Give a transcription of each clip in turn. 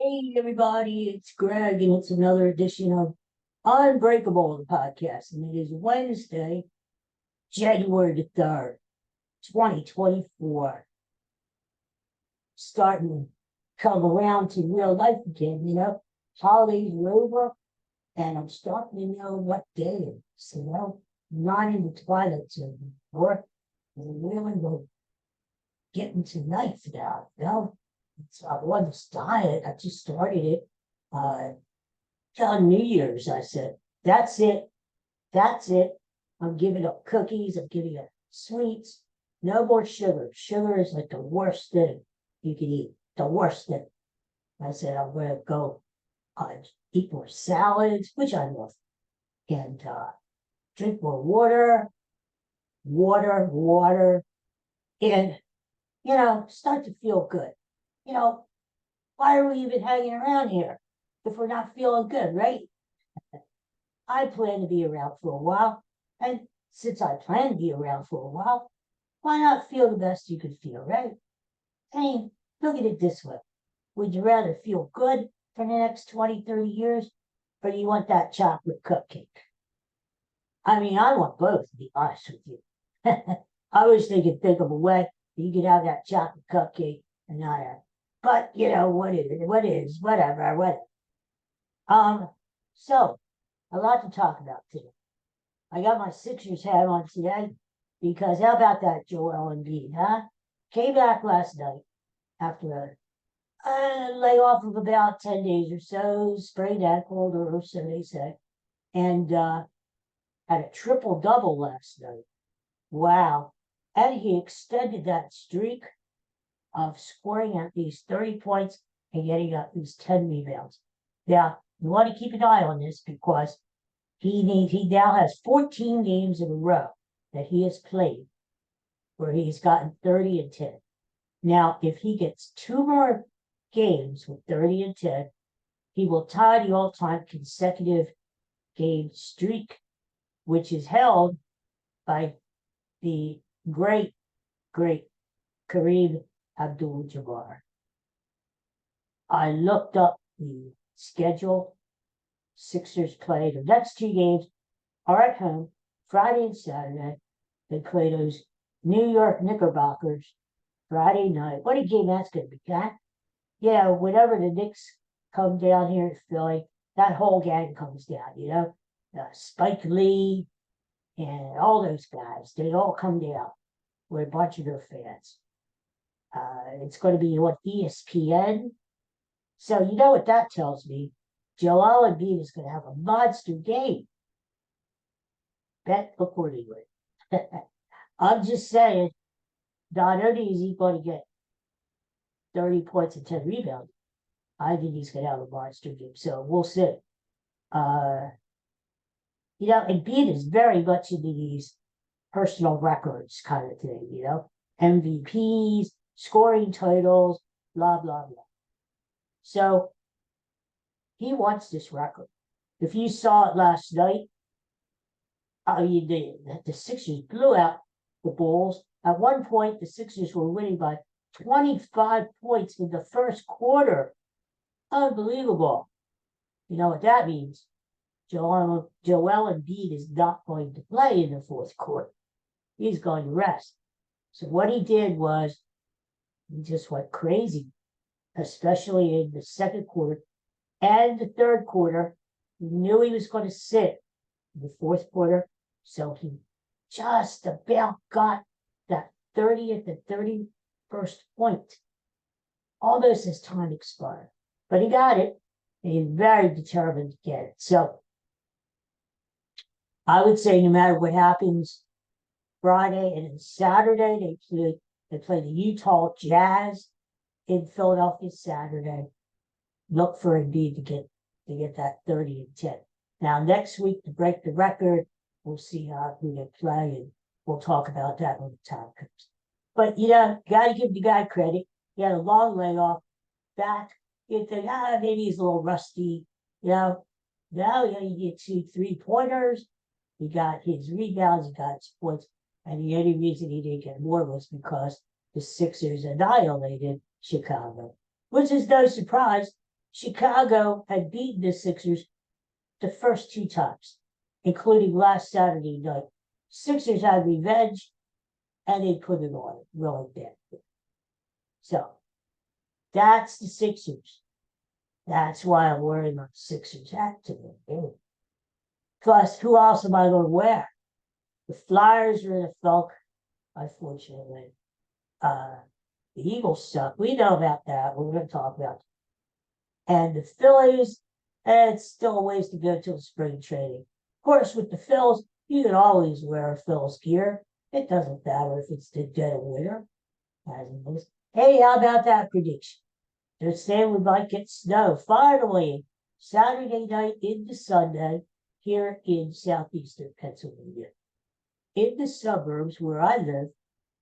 Hey everybody, it's Greg, and it's another edition of Unbreakable, the podcast. And it is Wednesday, January the 3rd, 2024. Starting to come around to real life again. Holidays are over, and I'm starting to know what day it is. Not in the twilight zone anymore. We're really getting to night now. So I on this diet. I just started it. Uh, on New Year's, I said, that's it. That's it. I'm giving up cookies. I'm giving up sweets. No more sugar. Sugar is like the worst thing you can eat. The worst thing. I said, I'm going to go eat more salads, which I love, and drink more water, and, start to feel good. You know, why are we even hanging around here if we're not feeling good, right? I plan to be around for a while. And since I plan to be around for a while, why not feel the best you could feel, right? I mean, look at it this way. Would you rather feel good for the next 20, 30 years, or you want that chocolate cupcake? I mean, I want both, to be honest with you. I wish they could think of a way that you could have that chocolate cupcake and not have. But, whatever. Um, so, a lot to talk about today. I got my Sixers hat on today because how about that Joel Embiid, huh? Came back last night after a layoff of about 10 days or so, sprained ankle, or so they say, and had a triple double last night. Wow. And he extended that streak of scoring at least 30 points and getting at least 10 rebounds. Now, you want to keep an eye on this because he now has 14 games in a row that he has played where he's gotten 30 and 10. Now, if he gets two more games with 30 and 10, he will tie the all-time consecutive game streak, which is held by the great Kareem Abdul-Jabbar. I looked up the schedule. Sixers play the next two games are at home, Friday and Saturday. They play those New York Knickerbockers Friday night. What a game that's going to be, huh? Yeah, whenever the Knicks come down here to Philly, that whole gang comes down. Spike Lee and all those guys, they all come down with a bunch of their fans. It's going to be on ESPN. So you know what that tells me? Joel Embiid is going to have a monster game. Bet accordingly. I'm just saying, not only is he going to get 30 points and 10 rebounds, I think he's going to have a monster game. So we'll see. Embiid is very much into these personal records kind of thing, MVPs, scoring titles, blah, blah, blah. So he wants this record. If you saw it last night, the Sixers blew out the Bulls. At one point, the Sixers were winning by 25 points in the first quarter. Unbelievable. You know what that means? Joel Embiid is not going to play in the fourth quarter. He's going to rest. So what he did was he just went crazy, especially in the second quarter and the third quarter. He knew he was going to sit in the fourth quarter, so he just about got that 30th and 31st point, almost as time expired. But he got it, and he's very determined to get it. So I would say no matter what happens Friday and then Saturday, they play the Utah Jazz in Philadelphia Saturday. Look for Embiid to get that 30 and 10. Now next week to break the record, we'll see who they play, and we'll talk about that when the time comes. But you got to give the guy credit. He had a long layoff. Back, you think maybe he's a little rusty. Now he get 2 3-pointers. He got his rebounds. He got his points. And the only reason he didn't get more was because the Sixers annihilated Chicago, which is no surprise Chicago had beaten the Sixers the first 2 times, including last Saturday night. Sixers had revenge, and they put it on it really bad. So that's the Sixers. That's why I'm wearing my Sixers hat today. Plus, who else am I going to wear? The Flyers are in a funk, unfortunately. The Eagles suck. We know about that. We're going to talk about it. And the Phillies, it's still a ways to go till spring training. Of course, with the Phils, you can always wear Phil's gear. It doesn't matter if it's the dead of winter. Hey, how about that prediction? They're saying we might get snow finally Saturday night into Sunday here in southeastern Pennsylvania. In the suburbs where I live,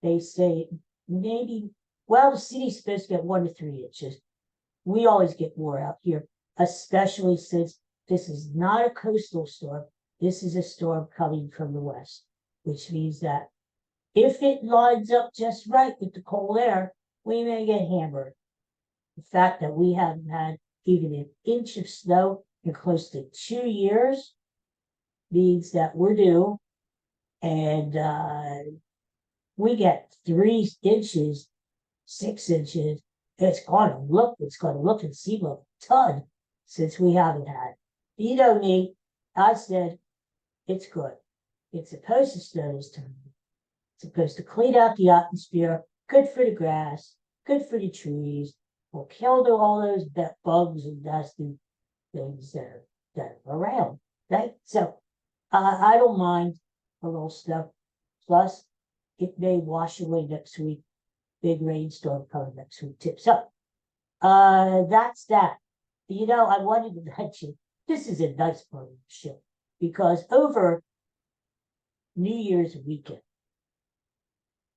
they say maybe, well, the city's supposed to get 1 to 3 inches. We always get more out here, especially since this is not a coastal storm. This is a storm coming from the west, which means that if it lines up just right with the cold air, we may get hammered. The fact that we haven't had even an inch of snow in close to 2 years means that we're due. And we get 3 inches, 6 inches. It's going to look and seem like a ton since we haven't had. You know me, I said it's good. It's supposed to snow this time. It's supposed to clean out the atmosphere, good for the grass, good for the trees, will kill all those bugs and dust and things that are around, right? So I don't mind a little stuff. Plus, it may wash away next week. Big rainstorm coming next week too. So that's that. You know, I wanted to mention this is a nice part of the show because over New Year's weekend,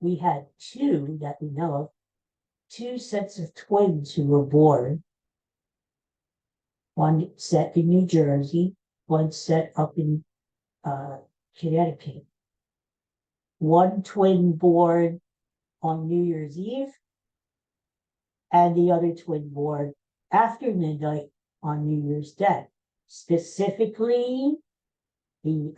we had 2 that we know of, 2 sets of twins who were born. One set in New Jersey, one set up in Connecticut. One twin born on New Year's Eve, and the other twin born after midnight on New Year's Day. Specifically, the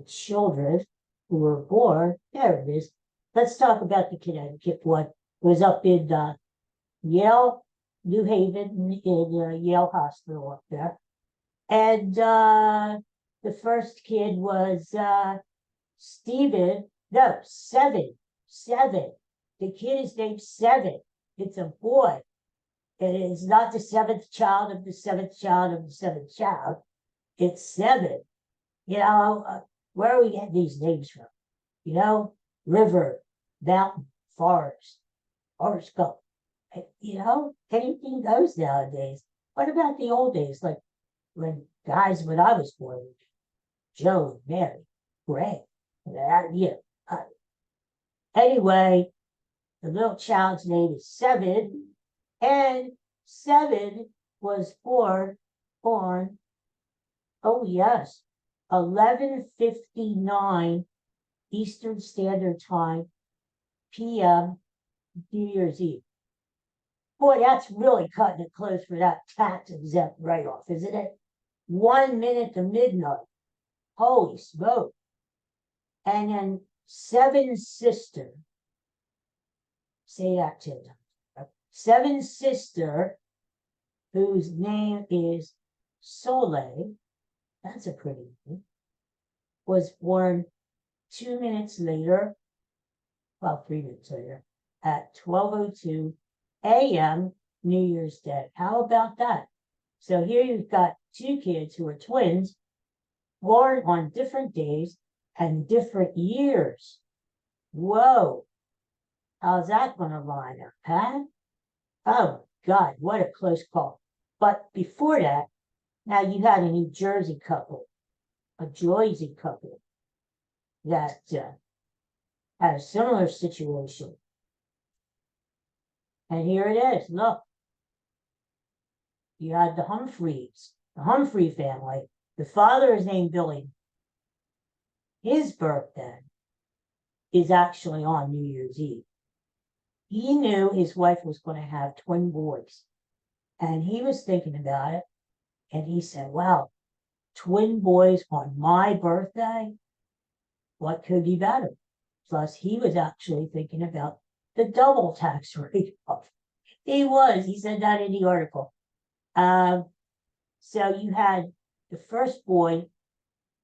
children who were born, there it is. Let's talk about the Connecticut one. It was up in Yale, New Haven, in Yale Hospital up there. And the first kid was Stephen. No, Seven. The kid is named Seven. It's a boy. It is not the 7th child of the 7th child of the 7th child. It's 7. You know, where are we getting these names from? You know, river, mountain, forest, horoscope. You know, anything goes nowadays. What about the old days? Like when I was born, Joe, Mary, Greg, anyway, the little child's name is Seven, and Seven was born on, oh yes, 11:59 Eastern Standard Time, p.m., New Year's Eve. Boy, that's really cutting it close for that tax exempt write-off, isn't it? 1 minute to midnight. Holy smoke. And then Seven's sister, say that 10 times. Seven's sister, whose name is Soleil, that's a pretty name, was born 2 minutes later, well, 3 minutes later, at 12:02 a.m. New Year's Day. How about that? So here you've got 2 kids who are twins, born on different days and different years. Whoa. How's that going to line up, huh? Oh, God, what a close call. But before that, now you had a New Jersey couple, a Jersey couple, that had a similar situation. And here it is. Look. You had the Humphrey family. The father is named Billy. His birthday is actually on New Year's Eve. He knew his wife was going to have twin boys. And he was thinking about it, and he said, wow, twin boys on my birthday, what could be better? Plus, he was actually thinking about the double tax rate. He said that in the article. So you had the first boy,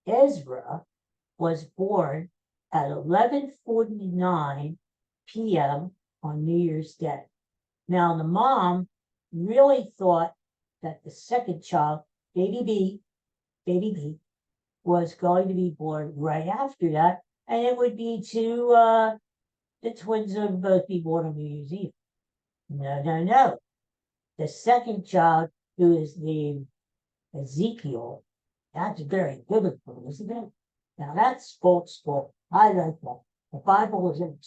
Ezra, was born at 11:49 p.m. on New Year's Day. Now, the mom really thought that the second child, baby B, was going to be born right after that, and it would be the twins would both be born on New Year's Eve. No, no, no. The second child, who is named Ezekiel, that's very biblical, isn't it? Now that's false. I like that. The Bible is in,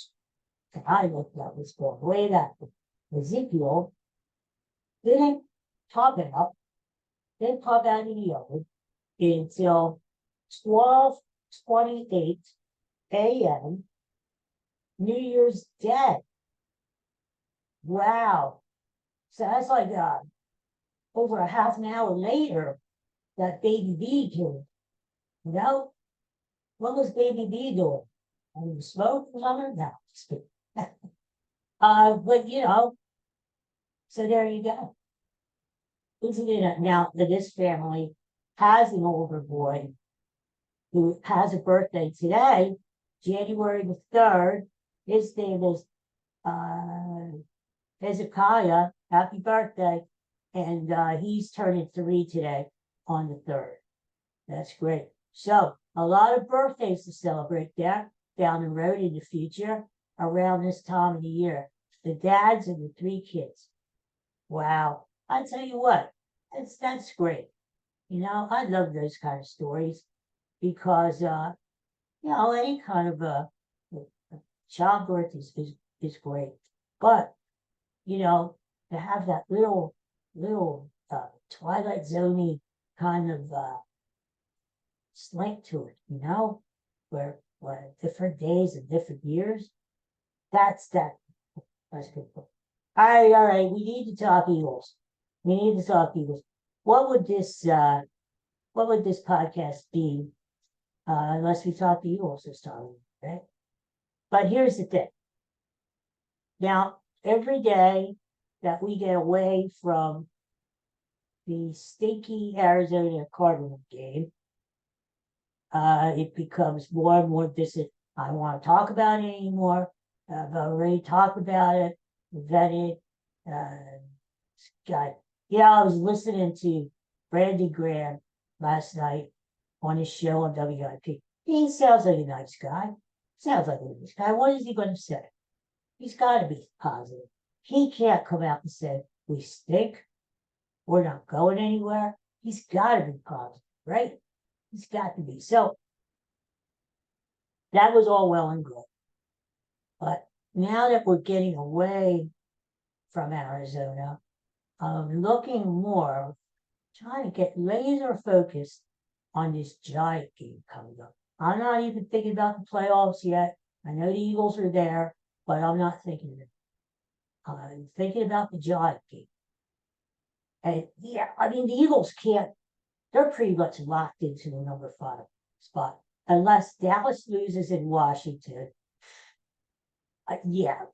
and I like that was going way back. Ezekiel didn't talk about, didn't talk about any of it until 12:28 a.m. New Year's Day. Wow. So that's like over a half an hour later that baby B came. You know? What was baby B doing? And smoke or something? No, just kidding. But so there you go. Isn't it? Now that this family has an older boy who has a birthday today, January the 3rd. His name is Hezekiah. Happy birthday. And he's turning 3 today on the 3rd. That's great. So a lot of birthdays to celebrate there down the road in the future around this time of the year. The dads and the 3 kids. Wow. I tell you what, that's great. I love those kind of stories because any kind of childbirth is great. But to have that little Twilight Zoney kind of slant to it, where different days and different years. That's good. All right. We need to talk Eagles. What would this podcast be unless we talk the Eagles this time, right? But here's the thing. Now, every day that we get away from the stinky Arizona Cardinal game, it becomes more and more distant. I don't want to talk about it anymore. I've already talked about it, vetted. I was listening to Brandon Graham last night on his show on WIP. He sounds like a nice guy. What is he going to say? He's got to be positive. He can't come out and say, we stink. We're not going anywhere. He's got to be positive, right? He's got to be. So that was all well and good. But now that we're getting away from Arizona, I'm looking more, trying to get laser focused on this Giant game coming up. I'm not even thinking about the playoffs yet. I know the Eagles are there, but I'm not thinking of it. I'm thinking about the Giant game. And the Eagles they're pretty much locked into the number 5 spot. Unless Dallas loses in Washington.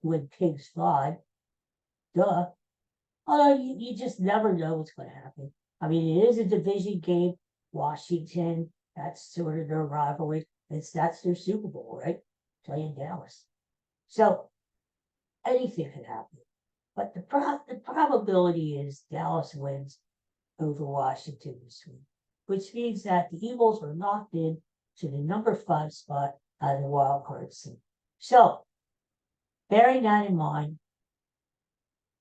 When pigs fly. Duh. Although you just never know what's going to happen. It is a division game. Washington, that's sort of their rivalry. That's their Super Bowl, right? Playing Dallas. So anything can happen. But the probability is Dallas wins over Washington this week, which means that the Eagles are locked in to the number 5 spot out of the wild card scene. So, bearing that in mind,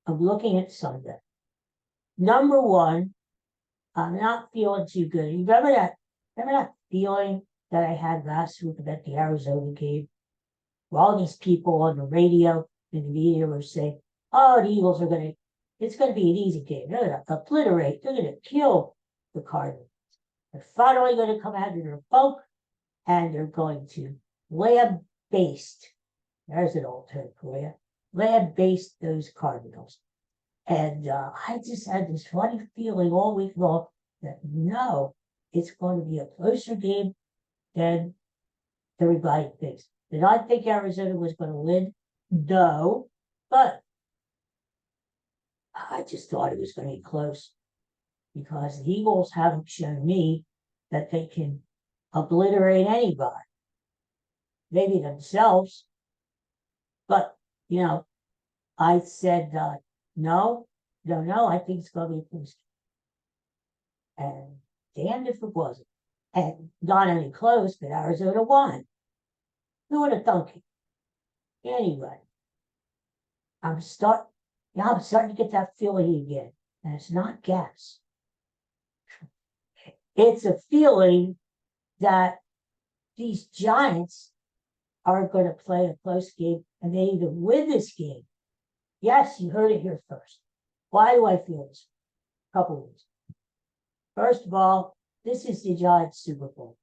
I'm looking at Sunday. Number 1, I'm not feeling too good. Remember that feeling that I had last week about the Arizona game? Where all these people on the radio and the media were saying, oh, the Eagles it's going to be an easy game. They're going to obliterate. They're going to kill the Cardinals. They're finally going to come out of their funk and they're going to lambaste. There's an old term for you. Lambaste those Cardinals. And I just had this funny feeling all week long that no, it's going to be a closer game than everybody thinks. Did I think Arizona was going to win? No, but I just thought it was going to be close because the Eagles haven't shown me that they can obliterate anybody. Maybe themselves, but I said no, no. I think it's going to be a close game. And damned if it wasn't. And not only close, but Arizona won. Who would have thunk it? Anyway, I'm starting to get that feeling again. And it's not gas. It's a feeling that these Giants are going to play a close game and they either win this game. Yes, you heard it here first. Why do I feel this? A couple of reasons. First of all, this is the Giants Super Bowl.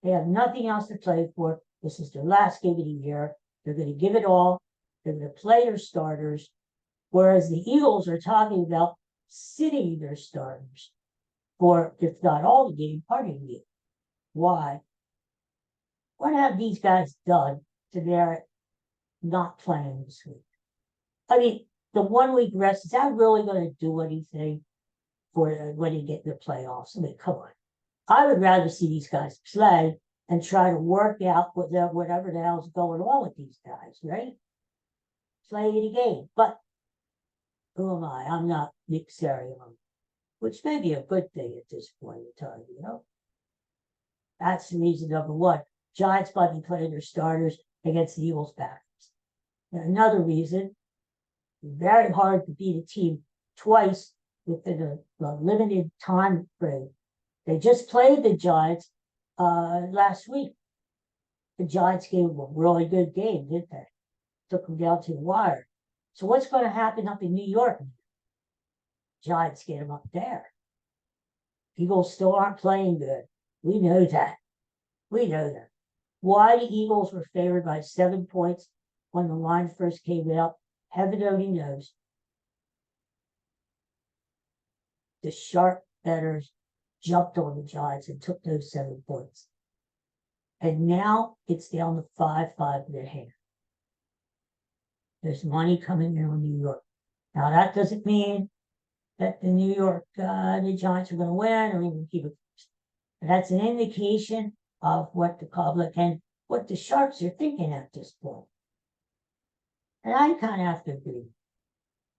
They have nothing else to play for. This is their last game of the year. They're going to give it all. They're going to play their starters. Whereas the Eagles are talking about sitting their starters for, if not all the game, part of the game. Why? What have these guys done to merit not playing this week? I mean, the 1 week rest, is that really going to do anything for when you get in the playoffs? I mean, come on. I would rather see these guys play and try to work out whatever the hell's going on with these guys, right? Play the game. But who am I? I'm not Nick Sirianni, which may be a good thing at this point in time, That's the reason, number one. Giants might be playing their starters against the Eagles backers. And another reason, very hard to beat a team twice within a limited time frame. They just played the Giants last week. The Giants gave them a really good game, didn't they? Took them down to the wire. So what's going to happen up in New York? Giants get them up there. Eagles still aren't playing good. We know that. Why the Eagles were favored by 7 points when the line first came out, heaven only knows. The sharp bettors jumped on the Giants and took those 7 points. And now it's down to 5.5. There's money coming in on New York. Now that doesn't mean that the the Giants are going to win or even keep it. That's an indication of what the public and what the sharps are thinking at this point. And I kind of have to agree.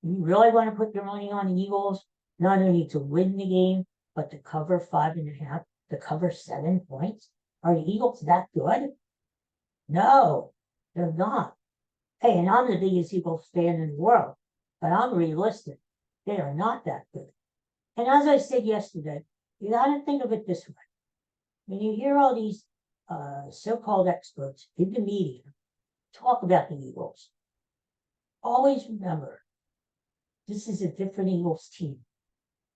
You really want to put your money on the Eagles, not only to win the game, but to cover 5.5, to cover 7 points? Are the Eagles that good? No, they're not. Hey, and I'm the biggest Eagles fan in the world, but I'm realistic. They are not that good. And as I said yesterday, you got to think of it this way. When you hear all these so-called experts in the media talk about the Eagles, always remember, this is a different Eagles team.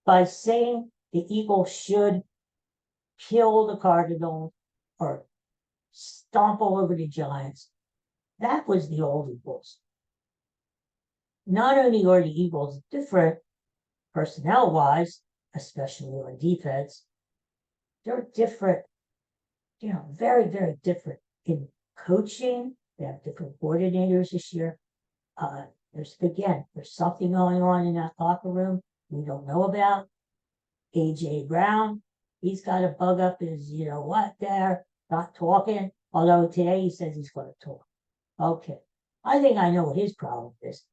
By saying the Eagles should kill the Cardinals or stomp all over the Giants, that was the old Eagles. Not only are the Eagles different personnel-wise, especially on defense, they're different, very, very different in coaching. They have different coordinators this year. There's something going on in that locker room we don't know about. AJ Brown, he's got a bug up his, there, not talking. Although today he says he's going to talk. Okay. I think I know what his problem is.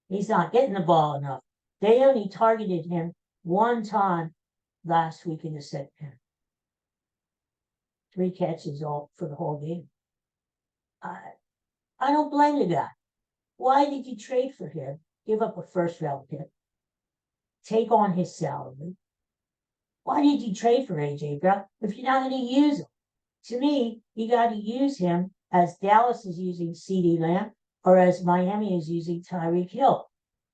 He's not getting the ball enough. They only targeted him one time last week in the second half. 3 catches all for the whole game. I don't blame the guy. Why did you trade for him? Give up a first-round pick. Take on his salary. Why did you trade for AJ Brown if you're not going to use him? To me, you got to use him as Dallas is using CeeDee Lamb or as Miami is using Tyreek Hill.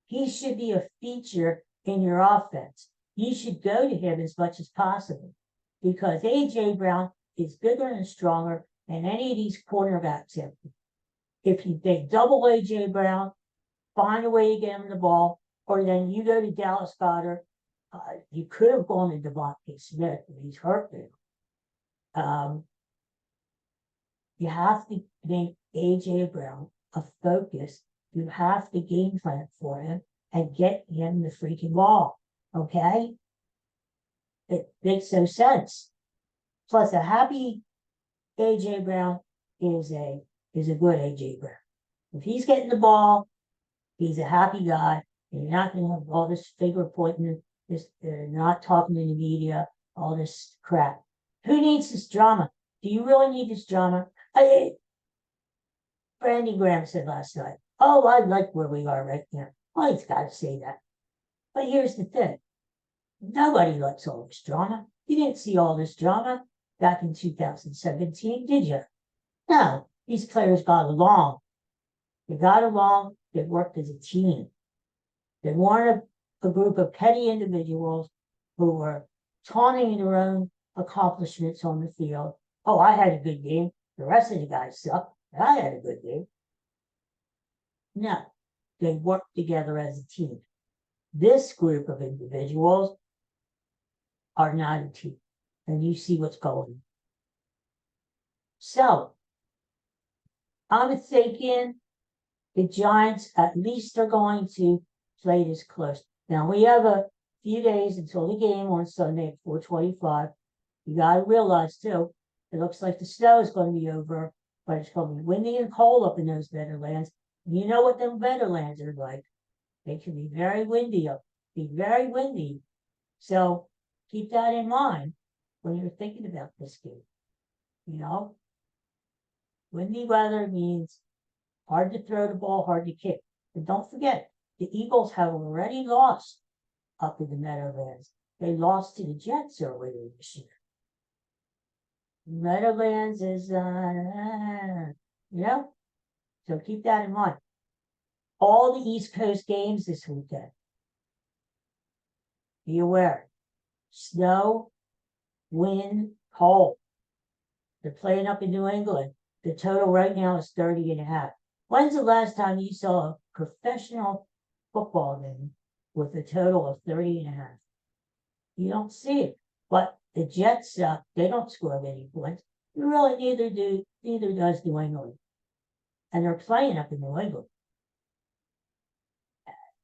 He should be a feature in your offense. You should go to him as much as possible because AJ Brown is bigger and stronger than any of these cornerbacks have. If they double AJ Brown, find a way to get him the ball, or then you go to Dallas Goddard. You could have gone to Devontae Smith, but he's hurt now. You have to make AJ Brown a focus. You have to game plan for him and get him the freaking ball. Okay? It makes no sense. Plus, a happy AJ Brown is a good AJ Brown. If he's getting the ball, he's a happy guy. And you're not going to have all this finger pointing, this not talking to the media, all this crap. Who needs this drama? Do you really need this drama? Brandon Graham said last night, "Oh, I like where we are right now." Well, he's got to say that. But here's the thing. Nobody likes all this drama. You didn't see all this drama back in 2017, did you? No, these players got along. They got along. They worked as a team. They weren't a group of petty individuals who were taunting their own accomplishments on the field. Oh, I had a good game. The rest of the guys suck. I had a good game. No, they worked together as a team. This group of individuals are not a team. And you see what's going on. So, I'm thinking the Giants at least are going to play this close. Now, we have a few days until the game on Sunday at 4:25. You got to realize, too, it looks like the snow is going to be over, but it's going to be windy and cold up in those Meadowlands. And you know what them Meadowlands are like. They can be very windy very windy. So keep that in mind when you're thinking about this game. You know, windy weather means hard to throw the ball, hard to kick. And don't forget, the Eagles have already lost up in the Meadowlands. They lost to the Jets earlier this year. Meadowlands is, so keep that in mind. All the East Coast games this weekend. Be aware. Snow, wind, cold. They're playing up in New England. The total right now is 30.5. When's the last time you saw a professional football game with a total of 30.5? You don't see it. But the Jets, they don't score many points. Really, neither does New England. And they're playing up in New England.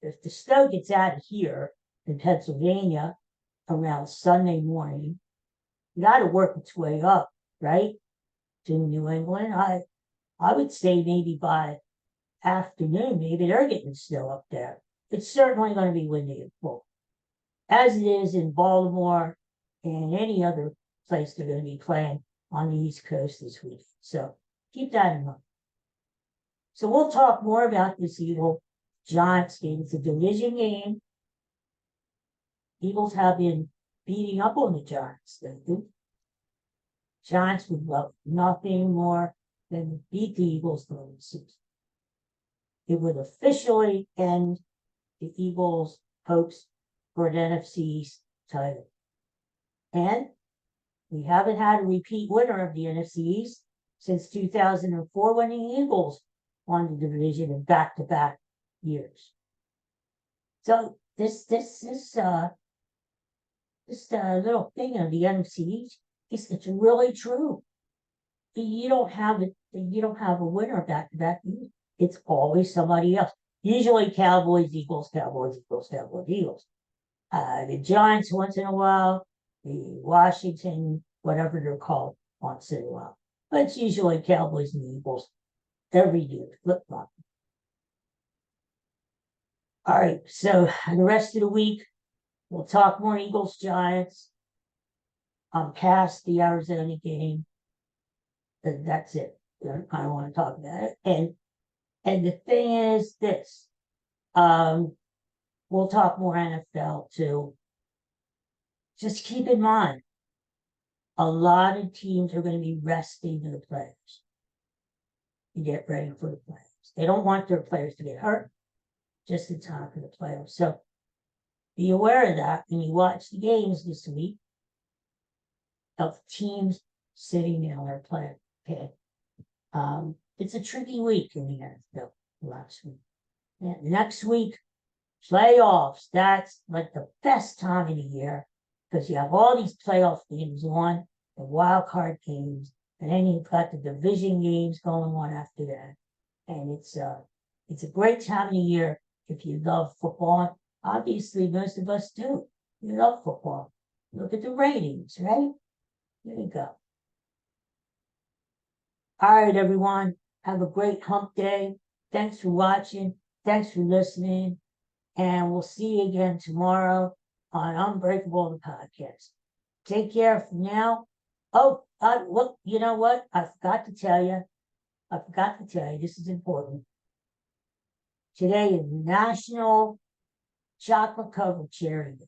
If the snow gets out of here in Pennsylvania around Sunday morning, you got to work its way up, right, to New England. I would say maybe by afternoon, maybe they're getting snow up there. It's certainly going to be windy and cold, as it is in Baltimore and any other place they're going to be playing on the East Coast this week. So keep that in mind. So we'll talk more about this Eagle-Giants game. It's a division game. Eagles have been beating up on the Giants. Giants would love nothing more than beat the Eagles during the season. It would officially end the Eagles' hopes for an NFC East title. And we haven't had a repeat winner of the NFC East since 2004 when the Eagles won the division in back-to-back years. So this little thing of the NFC East, it's really true. You don't have a winner back-to-back years. It's always somebody else. Usually Cowboys, Eagles, Cowboys, Eagles, Cowboys, Eagles. The Giants once in a while, the Washington, whatever they're called, once in a while. But it's usually Cowboys and Eagles every year, flip-flop. All right, so the rest of the week, we'll talk more Eagles, Giants. Past the Arizona game. That's it. I don't want to talk about it. And the thing is this. We'll talk more NFL too. Just keep in mind, a lot of teams are going to be resting the players to get ready for the playoffs. They don't want their players to get hurt just in time for the playoffs. So be aware of that when you watch the games this week of teams sitting down their players. Okay. It's a tricky week in the NFL last week. And next week, playoffs, that's like the best time of the year because you have all these playoff games on, the wild card games, and then you've got the division games going on after that. And it's a great time of the year if you love football. Obviously, most of us do. We love football. Look at the ratings, right? There you go. All right, everyone. Have a great hump day. Thanks for watching. Thanks for listening. And we'll see you again tomorrow on Unbreakable, the podcast. Take care for now. Oh, look, you know what? I forgot to tell you. This is important. Today is National Chocolate Covered Cherry Day.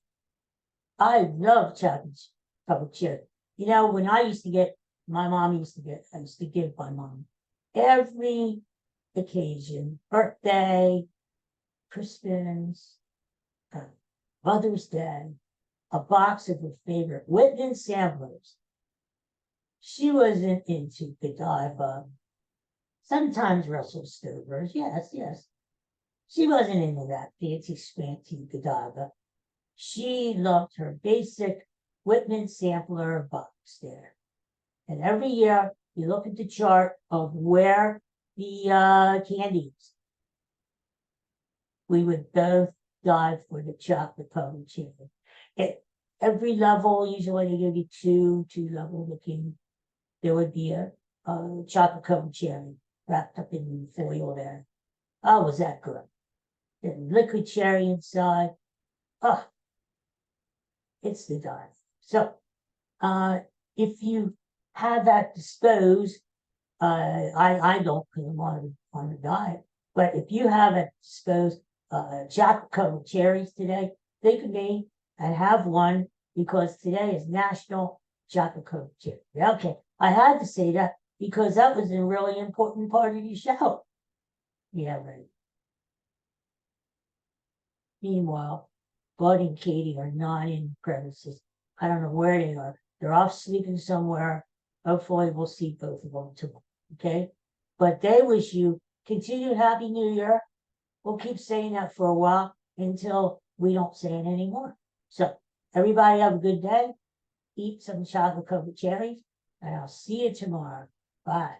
I love chocolate covered cherry. You know, when I used to get, I used to give my mom every occasion, birthday, Christmas, Mother's Day, a box of her favorite Whitman samplers. She wasn't into Godiva. Sometimes Russell Stover's, yes. She wasn't into that fancy Godiva. She loved her basic Whitman sampler box there. And every year, you look at the chart of where the candy is. We would both dive for the chocolate covered cherry. At every level, usually they give you two level looking, there would be a chocolate covered cherry wrapped up in foil there. Oh, was that good? The liquid cherry inside. Oh, it's the dive. So, if you have that disposed, I don't because I'm on a diet, but if you have it disposed, chocolate covered cherries today, think of me and have one because today is National Chocolate Covered Cherry. Okay, I had to say that because that was a really important part of your show. Yeah, right. Meanwhile, Bud and Katie are not in premises. I don't know where they are. They're off sleeping somewhere. Hopefully, we'll see both of them tomorrow. Okay, but they wish you continued Happy New Year. We'll keep saying that for a while until we don't say it anymore. So, everybody have a good day. Eat some chocolate covered cherries, and I'll see you tomorrow. Bye.